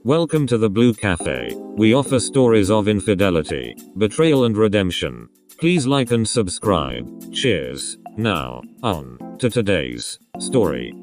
Welcome to the Blue Cafe. We offer stories of infidelity, betrayal and redemption. Please like and subscribe. Cheers. Now, on to today's story.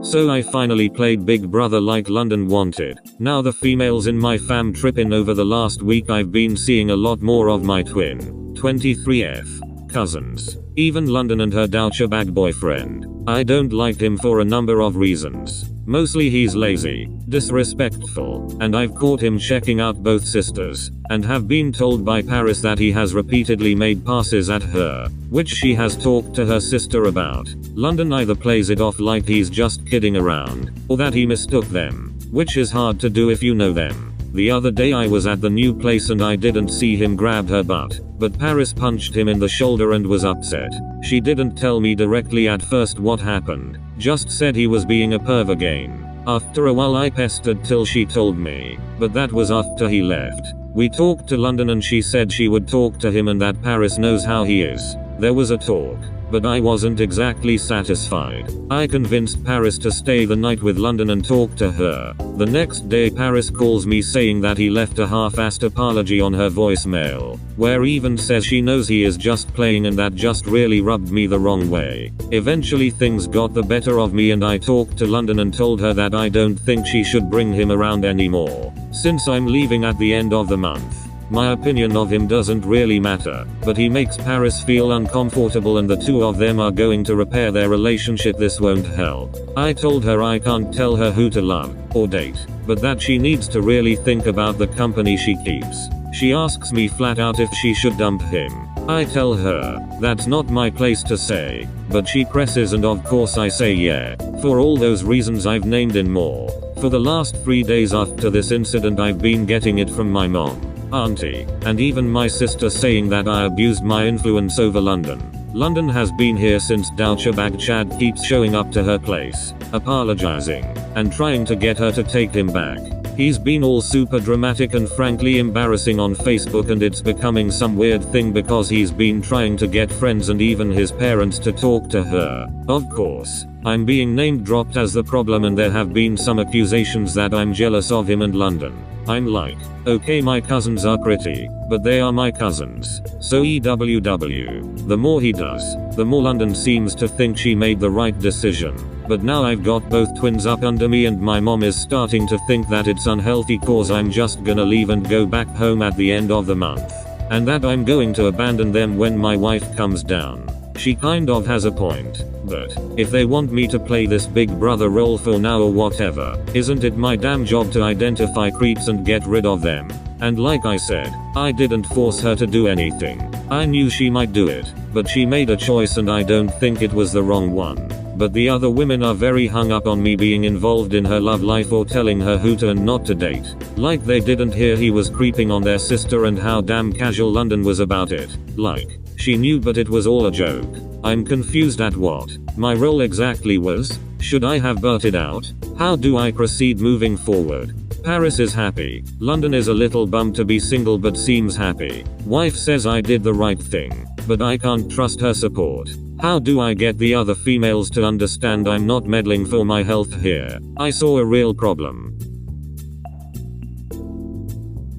So I finally played Big Brother like London wanted. Now the females in my fam trippin' over the last week I've been seeing a lot more of my twin, 23F, cousins. Even London and her douchebag boyfriend. I don't like him for a number of reasons. Mostly he's lazy, disrespectful, and I've caught him checking out both sisters, and have been told by Paris that he has repeatedly made passes at her, which she has talked to her sister about. London either plays it off like he's just kidding around, or that he mistook them, which is hard to do if you know them. The other day I was at the new place and I didn't see him grab her butt, but Paris punched him in the shoulder and was upset. She didn't tell me directly at first what happened, just said he was being a perv again. After a while I pestered till she told me, but that was after he left. We talked to London and she said she would talk to him and that Paris knows how he is. There was a talk, but I wasn't exactly satisfied. I convinced Paris to stay the night with London and talk to her. The next day Paris calls me saying that he left a half-assed apology on her voicemail, where even says she knows he is just playing and that just really rubbed me the wrong way. Eventually things got the better of me and I talked to London and told her that I don't think she should bring him around anymore, since I'm leaving at the end of the month. My opinion of him doesn't really matter, but he makes Paris feel uncomfortable and the two of them are going to repair their relationship. This won't help. I told her I can't tell her who to love or date, but that she needs to really think about the company she keeps. She asks me flat out if she should dump him. I tell her, that's not my place to say, but she presses and of course I say yeah, for all those reasons I've named and more. For the last 3 days after this incident I've been getting it from my mom, auntie, and even my sister saying that I abused my influence over London. London has been here since douchebag Chad keeps showing up to her place, apologizing, and trying to get her to take him back. He's been all super dramatic and frankly embarrassing on Facebook and it's becoming some weird thing because he's been trying to get friends and even his parents to talk to her. Of course, I'm being name dropped as the problem and there have been some accusations that I'm jealous of him and London. I'm like, okay, my cousins are pretty, but they are my cousins. So EWW. The more he does, the more London seems to think she made the right decision. But now I've got both twins up under me and my mom is starting to think that it's unhealthy cause I'm just gonna leave and go back home at the end of the month. And that I'm going to abandon them when my wife comes down. She kind of has a point, but if they want me to play this Big Brother role for now or whatever, isn't it my damn job to identify creeps and get rid of them? And like I said, I didn't force her to do anything. I knew she might do it, but she made a choice and I don't think it was the wrong one. But the other women are very hung up on me being involved in her love life or telling her who to and not to date. Like they didn't hear he was creeping on their sister and how damn casual London was about it. Like, she knew but it was all a joke. I'm confused at what my role exactly was. Should I have blurted out? How do I proceed moving forward? Paris is happy. London is a little bummed to be single but seems happy. Wife says I did the right thing, but I can't trust her support. How do I get the other females to understand I'm not meddling for my health here? I saw a real problem.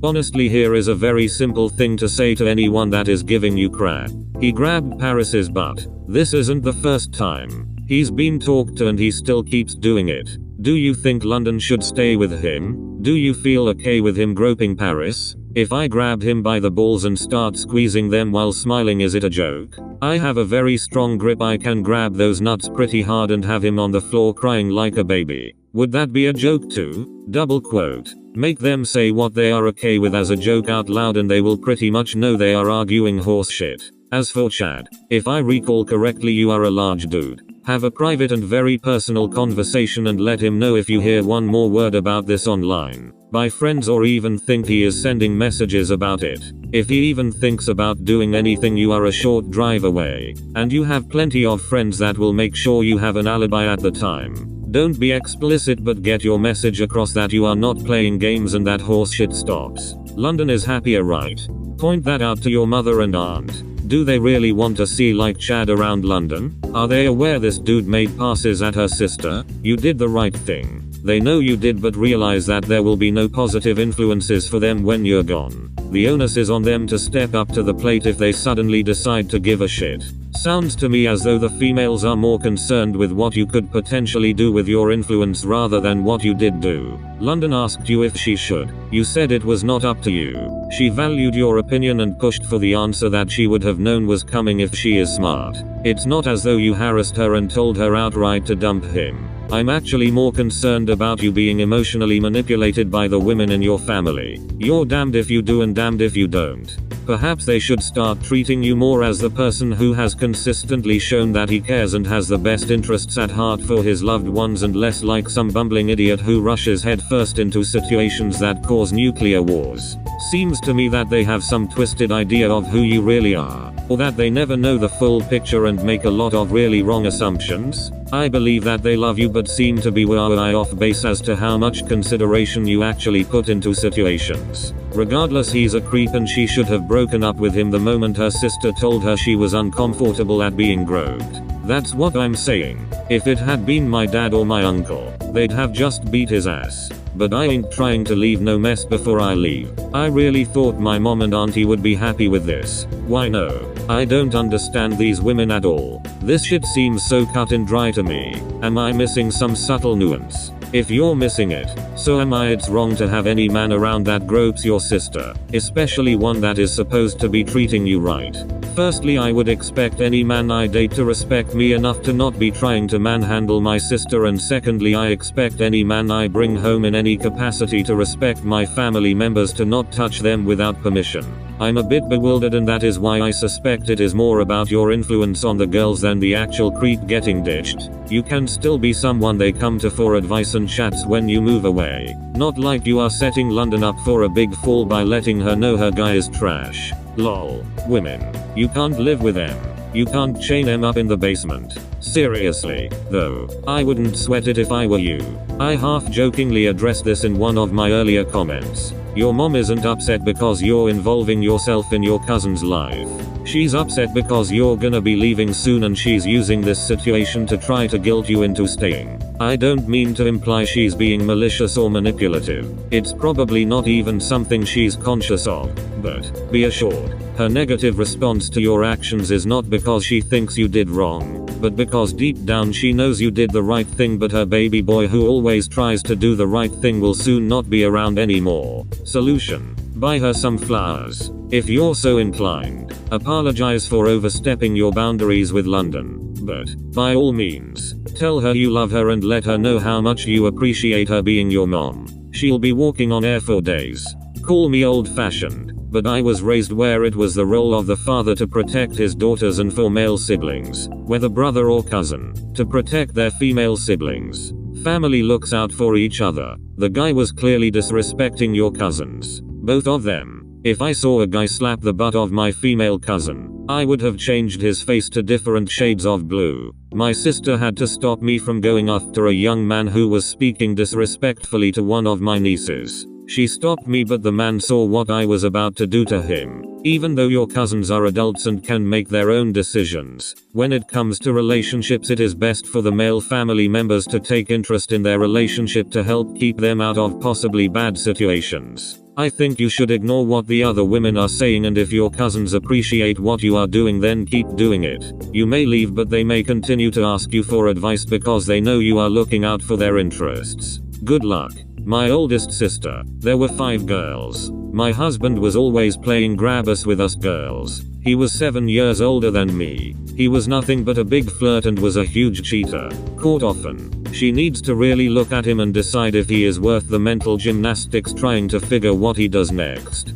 Honestly, here is a very simple thing to say to anyone that is giving you crap. He grabbed Paris's butt. This isn't the first time. He's been talked to and he still keeps doing it. Do you think London should stay with him? Do you feel okay with him groping Paris? If I grabbed him by the balls and start squeezing them while smiling, is it a joke? I have a very strong grip. I can grab those nuts pretty hard and have him on the floor crying like a baby. Would that be a joke too? Double quote. Make them say what they are okay with as a joke out loud and they will pretty much know they are arguing horse shit. As for Chad, if I recall correctly, you are a large dude. Have a private and very personal conversation and let him know if you hear one more word about this online, by friends or even think he is sending messages about it. If he even thinks about doing anything, you are a short drive away, and you have plenty of friends that will make sure you have an alibi at the time. Don't be explicit but get your message across that you are not playing games and that horseshit stops. London is happier, right? Point that out to your mother and aunt. Do they really want to see like Chad around London? Are they aware this dude made passes at her sister? You did the right thing. They know you did but realize that there will be no positive influences for them when you're gone. The onus is on them to step up to the plate if they suddenly decide to give a shit. Sounds to me as though the females are more concerned with what you could potentially do with your influence rather than what you did do. London asked you if she should. You said it was not up to you. She valued your opinion and pushed for the answer that she would have known was coming if she is smart. It's not as though you harassed her and told her outright to dump him. I'm actually more concerned about you being emotionally manipulated by the women in your family. You're damned if you do and damned if you don't. Perhaps they should start treating you more as the person who has consistently shown that he cares and has the best interests at heart for his loved ones, and less like some bumbling idiot who rushes headfirst into situations that cause nuclear wars. Seems to me that they have some twisted idea of who you really are, or that they never know the full picture and make a lot of really wrong assumptions. I believe that they love you but seem to be way off base as to how much consideration you actually put into situations. Regardless, he's a creep and she should have broken up with him the moment her sister told her she was uncomfortable at being groped. That's what I'm saying. If it had been my dad or my uncle, they'd have just beat his ass. But I ain't trying to leave no mess before I leave. I really thought my mom and auntie would be happy with this. Why no? I don't understand these women at all. This shit seems so cut and dry to me. Am I missing some subtle nuance? If you're missing it, so am I. It's wrong to have any man around that gropes your sister, especially one that is supposed to be treating you right. Firstly, I would expect any man I date to respect me enough to not be trying to manhandle my sister, and secondly, I expect any man I bring home in any capacity to respect my family members, to not touch them without permission. I'm a bit bewildered, and that is why I suspect it is more about your influence on the girls than the actual creep getting ditched. You can still be someone they come to for advice and chats when you move away. Not like you are setting London up for a big fall by letting her know her guy is trash. Lol. Women. You can't live with them. You can't chain them up in the basement. Seriously, though, I wouldn't sweat it if I were you. I half-jokingly addressed this in one of my earlier comments. Your mom isn't upset because you're involving yourself in your cousin's life. She's upset because you're gonna be leaving soon and she's using this situation to try to guilt you into staying. I don't mean to imply she's being malicious or manipulative. It's probably not even something she's conscious of, but be assured, her negative response to your actions is not because she thinks you did wrong, but because deep down she knows you did the right thing, but her baby boy who always tries to do the right thing will soon not be around anymore. Solution: buy her some flowers. If you're so inclined, apologize for overstepping your boundaries with London, but, by all means, tell her you love her and let her know how much you appreciate her being your mom. She'll be walking on air for days. Call me old-fashioned, but I was raised where it was the role of the father to protect his daughters, and for male siblings, whether brother or cousin, to protect their female siblings. Family looks out for each other. The guy was clearly disrespecting your cousins. Both of them. If I saw a guy slap the butt of my female cousin, I would have changed his face to different shades of blue. My sister had to stop me from going after a young man who was speaking disrespectfully to one of my nieces. She stopped me, but the man saw what I was about to do to him. Even though your cousins are adults and can make their own decisions, when it comes to relationships, it is best for the male family members to take interest in their relationship to help keep them out of possibly bad situations. I think you should ignore what the other women are saying, and if your cousins appreciate what you are doing, then keep doing it. You may leave, but they may continue to ask you for advice because they know you are looking out for their interests. Good luck. My oldest sister. There were 5 girls. My husband was always playing grab us with us girls. He was 7 years older than me. He was nothing but a big flirt and was a huge cheater. Caught often. She needs to really look at him and decide if he is worth the mental gymnastics trying to figure what he does next.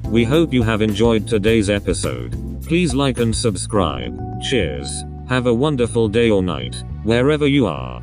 We hope you have enjoyed today's episode. Please like and subscribe. Cheers. Have a wonderful day or night, wherever you are.